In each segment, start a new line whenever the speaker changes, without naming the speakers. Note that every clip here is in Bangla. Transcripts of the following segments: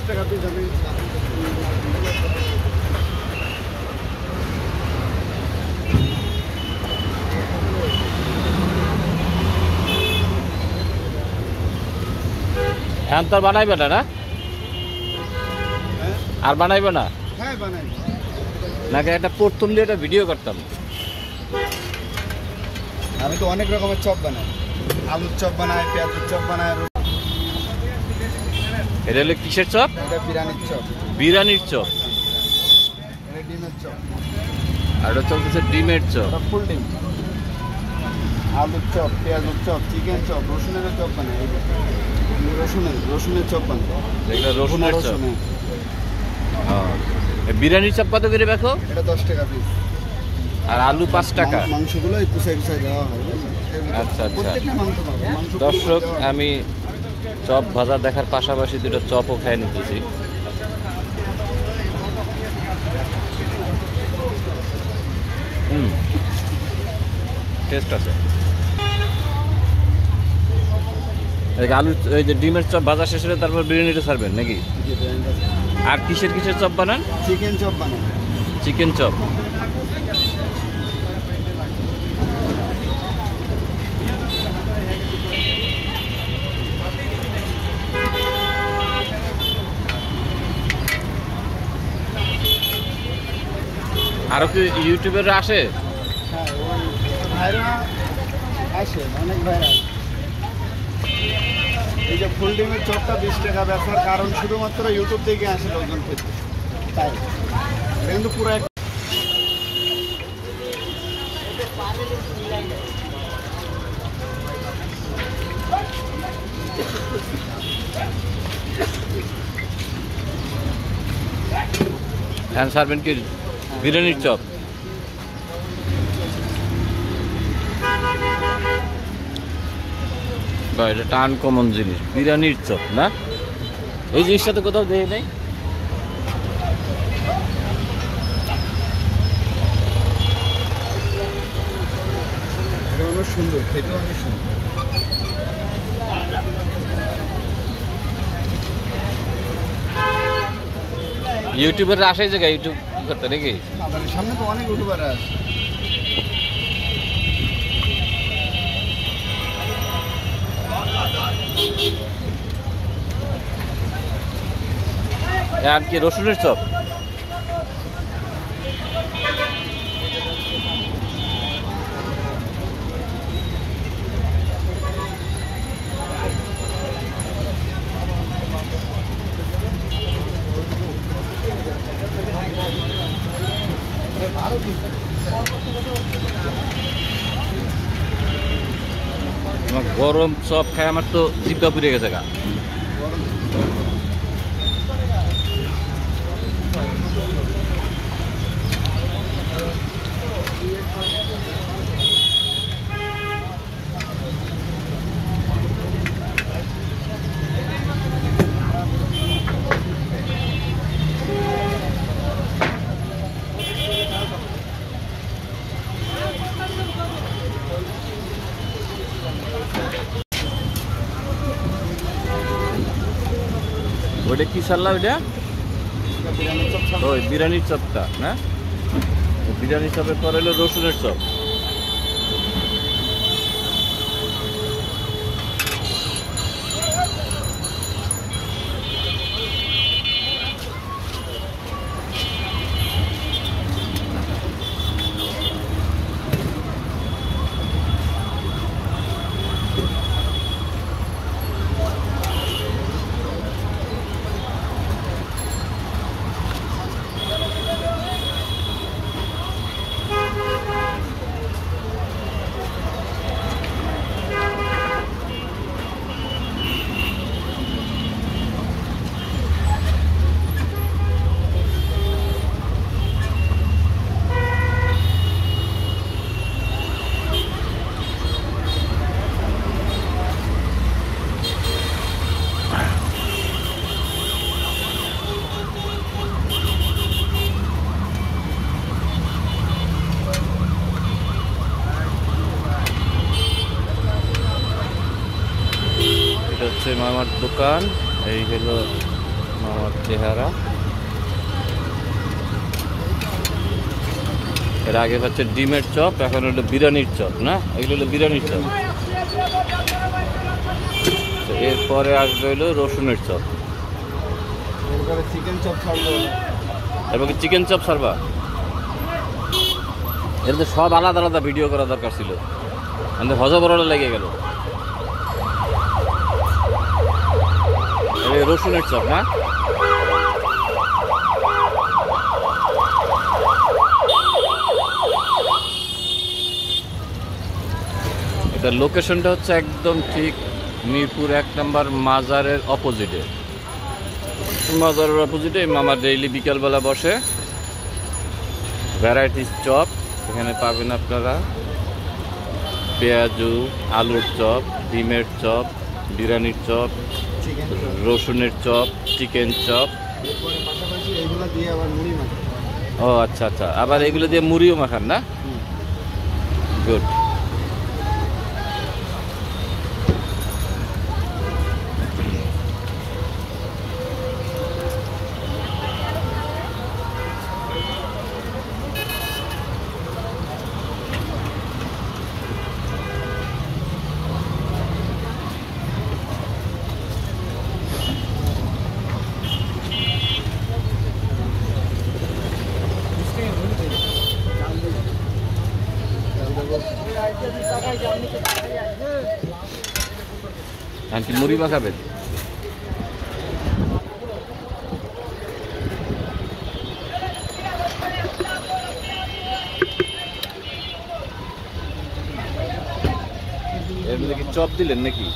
টাকা পিস আমি
এখন তো আর বানাইবে না, না? আর বানাইবে না?
হ্যাঁ বানাই।
নাকি একটা প্রথম দিয়ে একটা ভিডিও করতাম।
আমি তো অনেক রকমের চপ বানাই, আলুর চপ বানাই, পেঁয়াজের চপ বানাই।
এটা হলো কিসের চপ?
এটা বিরিয়ানির চপ।
বিরিয়ানির চপ।
এটা ডিমের চপ।
আর এটা চলতেছে ডিমের চপ।
এটা ফুল ডিম। আলুর চপ, পেঁয়াজের চপ, চিকেন চপ, রসুনের চপ বানাই। রসুনের চপ বানাই।
এগুলো রসুনের চপ। বিরিয়ানির চপ কত করে দেখো?
এটা 10 টাকা পিস।
আর আলু 5 টাকা।
মাংসগুলো এই কুচাই দেওয়া হয়।
আচ্ছা আচ্ছা।
প্রত্যেকটা মাংস পাবে।
দর্শক, আমি চপ ভাজা দেখার পাশাপাশি দুটো চপও খাই নিতেছি। টেস্ট আছে। আলু এই যে ডিমের চপ ভাজা শেষ হলে তারপর বিরিয়ানিটা ছাড়বেন নাকি? আর কিসের চপ বানান?
চিকেন চপ বানান।
Chicken chop. আরো কি ইউটিউবের আসে?
হ্যাঁ, ওই ভাইরা আসে, অনেক ভাইরা। এই যে ফুল ডিমের চপটা 20 টাকা বেচার কারণ শুধুমাত্র ইউটিউব থেকে আসে লোকজন খেতে, তাই এটা কিন্তু পুরো
সার্ভেন কি বিরিয়ানির চপ? এটা টান কমন জিনিস, বিরিয়ানির চপ না? এই জিনিসটা তো কোথাও দেখি নাই।
অনেক সুন্দর, খেতে অনেক সুন্দর।
ইউটিউবের আসে জায়গায় ইউটিউব করতে নাকি?
সামনে তো অনেক ইউটিউবার আছে।
আর কি রসুনের চপ? গরম চপ খাই আমার তো জিব্বা পুড়ে গেছে গা। ওইটা কি সারলা? ওইটা ওই বিরিয়ানির চপটা না? বিরিয়ানির চপের পর হলো রসুনের চপ। হচ্ছে মামার দোকান। এই হলো মামার চেহারা। এর আগে হচ্ছে ডিমের চপ, এখন হলো বিরিয়ানির চপ না, এগুলো হলো বিরিয়ানির চপ। তো এরপরে আসবে হলো রসুনের চপ,
এরপরে চিকেন চপ ছাড়লো।
এবার কি চিকেন চপ সারবা? এর তো সব আলাদা আলাদা ভিডিও করা দরকার ছিল, আমাদের হজবরলে লেগে গেল। রসুনের চপ না, এটার লোকেশনটা হচ্ছে একদম ঠিক মিরপুর 1 নম্বর মাজারের অপোজিটে। মাজারের অপোজিটে মামা ডেইলি বিকালবেলা বসে ভ্যারাইটিস চপ। এখানে পাবেন আপনারা পেঁয়াজু, আলুর চপ, ডিমের চপ, বিরিয়ানির চপ, রসুনের চপ, চিকেন চপ।
এরপরে পাশাপাশি এগুলো দিয়ে আবার মুড়ি মাখা।
ও আচ্ছা আচ্ছা, আবার এগুলো দিয়ে মুড়িও মাখান না? গুড। আন্টি মুড়ি মাখাবেন? এর মধ্যে কি চপ দিলেন নাকি?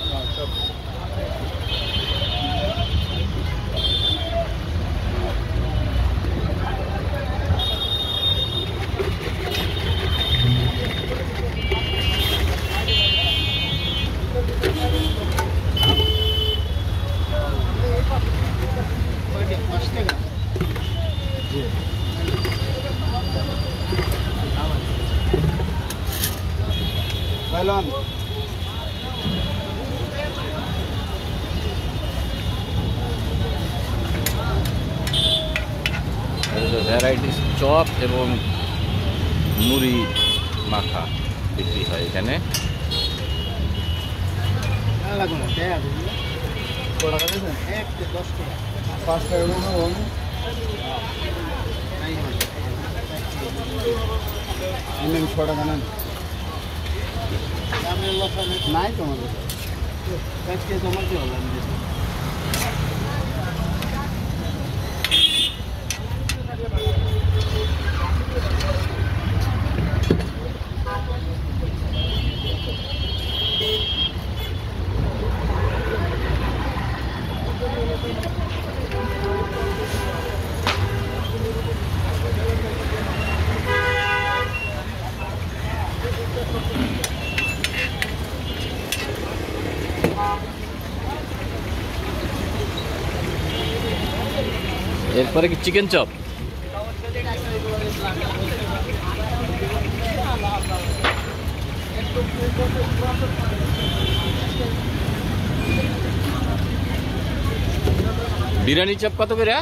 Balon.
ভ্যারাইটিস চপ এবং মুড়ি মাখা বিক্রি হয় এখানে।
নাই তোমাদের তোমার কি হলো?
এরপরে কি চিকেন চপ? বিরিয়ানি চপ কত করে?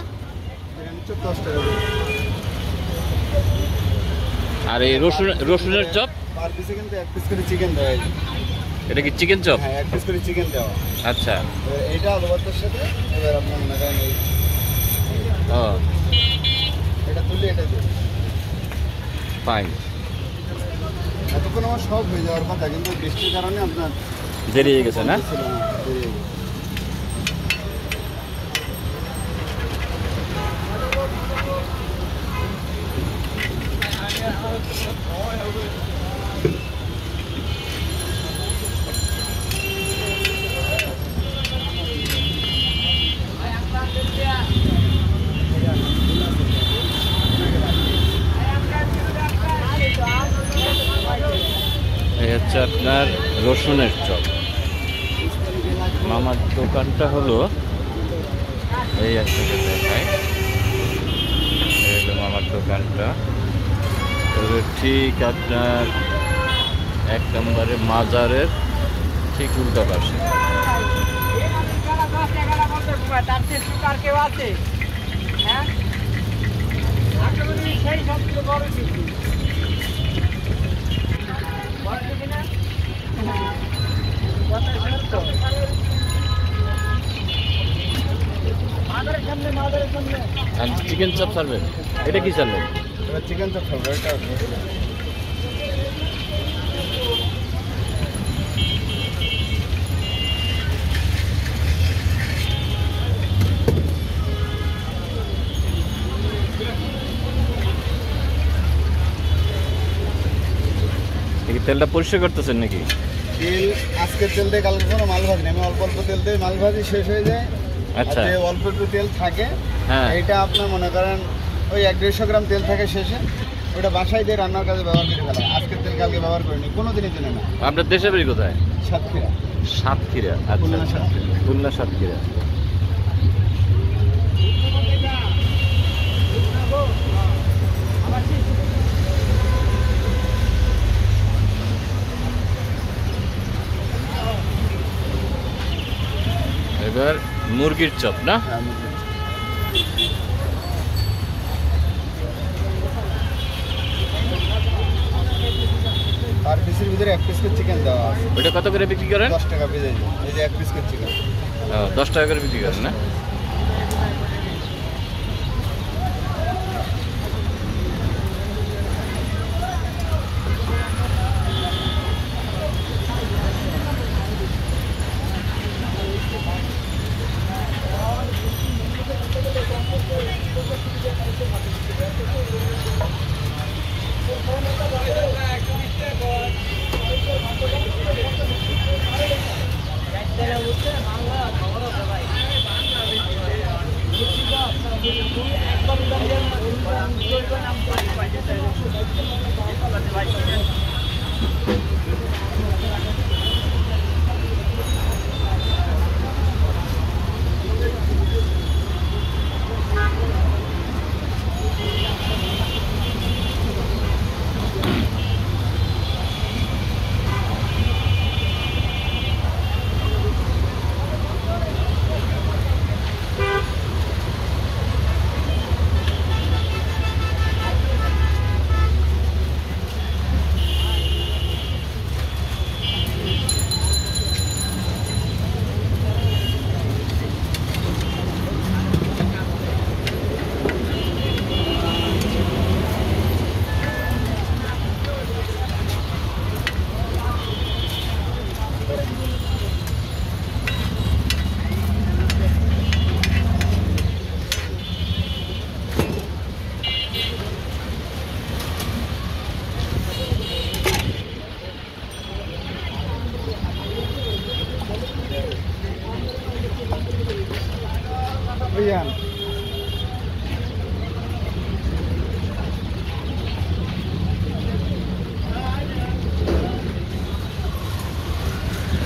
আর এই রসুনের চপ?
চিকেন দেওয়া।
এটা কি চিকেন চপ?
হ্যাঁ, 1 পিস করে চিকেন দেওয়া।
আচ্ছা,
এইটা আলু ভর্তার সাথে এবার আপনার মনে করেন
ও
এটা তুলে এটা দিন।
ফাইন।
এতক্ষণ আমার সব হয়ে যাওয়ার কথা, কিন্তু বৃষ্টির কারণে আপনার
দেরি হয়ে গেছে না? এই হচ্ছে আপনার রসুনের চপ। মামার দোকানটা হলো এই আপনাকে দেখায়, এই হলো মামার দোকানটা। তবে ঠিক আপনার 1 নম্বরে মাজারের ঠিক উল্টা পাশে।
তার চেয়ে সুপার কেউ আছে? হ্যাঁ, আসলে সেই সবচেয়ে বড় কিছু বড় কিছু না। মাদারের সামনে, মাদারের সামনে।
আর চিকেন চপ সার্ভেন, এটা কি সার্ভেন?
চিকেন চপ খাবো এটা।
এই তেলটা পরিষ্কার করতেছেন নাকি?
তেল আজকের তেল দিয়ে কালকে কোনো মাল ভাজি না, আমি অল্প অল্প তেল দিয়ে মাল ভাজি শেষ হয়ে যায়।
আচ্ছা।
আর যে অল্প একটু তেল থাকে
হ্যাঁ।
এটা আপনার মনে করেন ওই 1-150 গ্রাম তেল থাকে শেষে, ওটা বাসায় দিয়ে রান্নার কাজে ব্যবহার করে ফেলা। আজকের তেল কালকে ব্যবহার করিনি, কোনো দিনের জন্য না।
আপনার দেশে বাড়ি কোথায়?
সাতক্ষীরা।
সাতক্ষীরা। আচ্ছা,
খুলনা সাতক্ষীরা।
খুলনা সাতক্ষীরা। এবার মুরগির চপ না?
হ্যাঁ, মুরগি। আর পিসের ভিতরে 1 পিস করে চিকেন দেওয়া আছে।
ওটা কত করে বিক্রি করেন?
10 টাকা পিস। এই যে 1 পিস করে চিকেন।
10 টাকা করে বিক্রি করেন না?
বুঝলেন?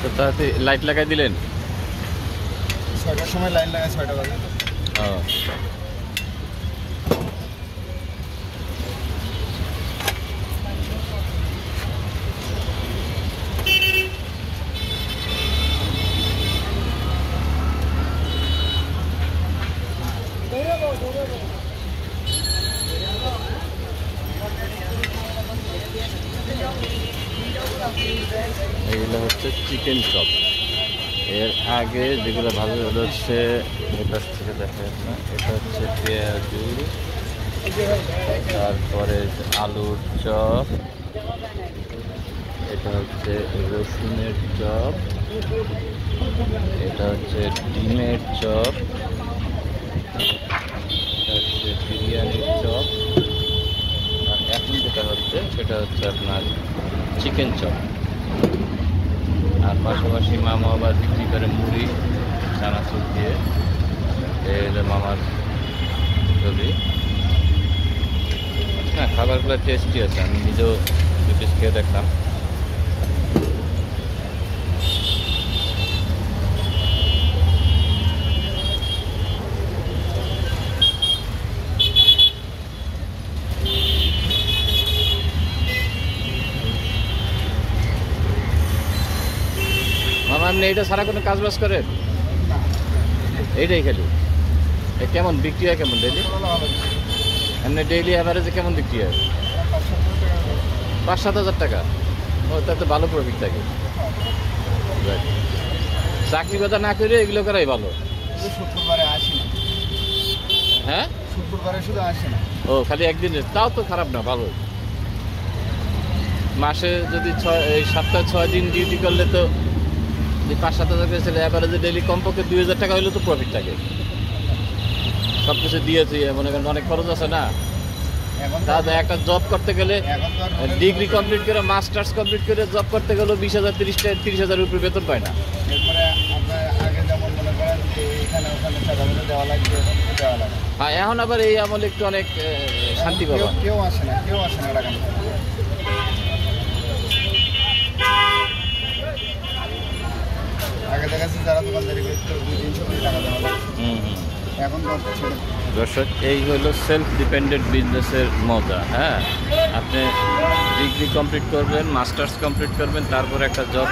তো তাতে লাইট লাগাই দিলেন?
6টার সময় লাইন লাগায়, 6টা বাজে।
ও, এইগুলো হচ্ছে চিকেন চপ। এর আগে যেগুলো ভালো হচ্ছে এটার থেকে দেখা যাচ্ছে না, এটা হচ্ছে পেঁয়াজু, তারপরে আলুর চপ, এটা হচ্ছে রসুনের চপ, এটা হচ্ছে ডিমের চপ, এটা হচ্ছে বিরিয়ানির চপ, আর এখন যেটা হচ্ছে সেটা হচ্ছে আপনার চিকেন চপ। আর পাশাপাশি মামা আবার বিক্রি করে মুড়ি চানাচুর দিয়ে। এই হলো মামার ছবি। হ্যাঁ, খাবারগুলো টেস্টি আছে, আমি নিজেও 2 পিস খেয়ে দেখলাম। মামা, আপনি এটা সারা কোনো কাজ বাজ করেন? এইটাই খালি কেমন বিক্রি হয় কেমন ডেইলি? এমনি ডেইলি অ্যাভারেজে কেমন বিক্রি হয়? 5-7 হাজার টাকা। ও তাতে ভালো প্রফিট থাকে। চাকরি কথা না করে এগুলো করাই ভালো।
শুক্রবারে আসি না।
হ্যাঁ,
শুক্রবারে শুধু আসে না।
ও খালি একদিনে, তাও তো খারাপ না, ভালো। মাসে যদি এই সপ্তাহে 6 দিন ডিউটি করলে তো 5-7 হাজার করে ছেলে অ্যাভারেজে ডেইলি কমপক্ষে 2000 টাকা হলেও তো প্রফিট থাকে। সব কিছু দিয়েছি, মনে করেন অনেক খরচ আছে না। তাহলে একটা জব করতে গেলে ডিগ্রি কমপ্লিট করে মাস্টার্স কমপ্লিট করে জব করতে গেলেও 20,000 30,000 উপরে বেতন পায় না।
এরপরে আপনার আগে যেমন মনে করেন যে এখানে ওখানে টাকা দেওয়া লাগবে, দেওয়া লাগে।
হ্যাঁ, এখন আবার এই আমলে একটু অনেক শান্তি পাবা।
কেউ আসে না টাকা নিতে। আগে দেখা যাচ্ছে যারা দোকানদারি করতো 200-300 কোটি টাকা দেওয়া লাগে। এখন তো ছিল।
দর্শক, এই হলো সেলফ ডিপেন্ডেন্ট বিজনেসের মজা। হ্যাঁ, আপনি ডিগ্রি কমপ্লিট করবেন, মাস্টার্স কমপ্লিট করবেন, তারপর একটা জব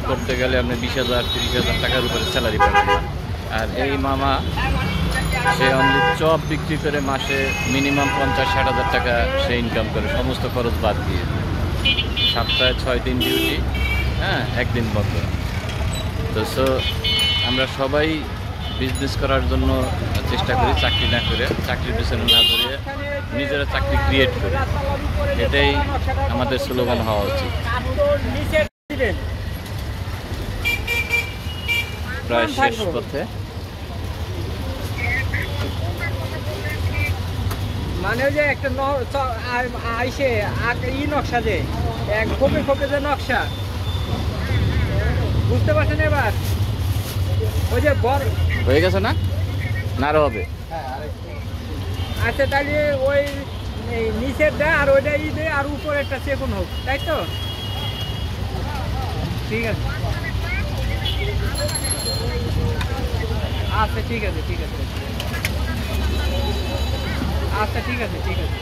করতে গেলে আপনি 20,000 30,000 টাকার উপরে স্যালারি পাবেন না। আর এই মামা সে অনলি চপ বিক্রি করে মাসে মিনিমাম 50-60 হাজার টাকা সে ইনকাম করে, সমস্ত খরচ বাদ দিয়ে। সপ্তাহে 6 দিন ডিউটি, হ্যাঁ, একদিন বন্ধ। তো আমরা সবাই বিজনেস করার জন্য চেষ্টা করি, চাকরি না করে, চাকরির পেছনে না ধরে নিজেরা চাকরি ক্রিয়েট করি। এটাই আমাদের স্লোগান হওয়া উচিত। প্রায় শেষ পথে।
মানে যে একটা আইসে নকশা যে এক খোপে খোপে যে নকশা, বুঝতে পারছেন এবার? ওই যে বড়
হয়ে গেছে না, না আরো হবে?
আচ্ছা, তাহলে ওই নিচের দেয় আর ওইটা দেয় আর উপরে একটা চেকুন হোক, তাই তো? ঠিক আছে, আচ্ছা ঠিক আছে, ঠিক আছে, আচ্ছা ঠিক আছে, ঠিক আছে।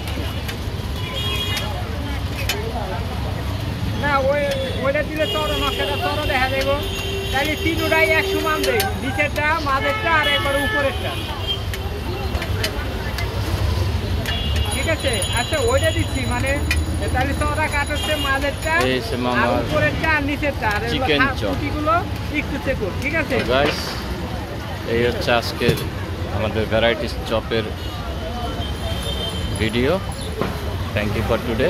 না ওইটা দিলে চড়ো, নকশাটা চড়ো দেখা যাইব। তাহলে তিনটাই 100 মান দেয়, নিচেরটা, মাঝেরটা আর একবার উপরেরটা। ঠিক আছে, আচ্ছা ওইটা দিচ্ছি, মানে তাহলে চড়া কাট হচ্ছে মাঝেরটা আর উপরেরটা আর নিচেরটা, আর কুটিগুলো একটু চেকুন। ঠিক আছে
গাইস, এই হচ্ছে আজকের আমাদের ভ্যারাইটিস চপের video. Thank you for today.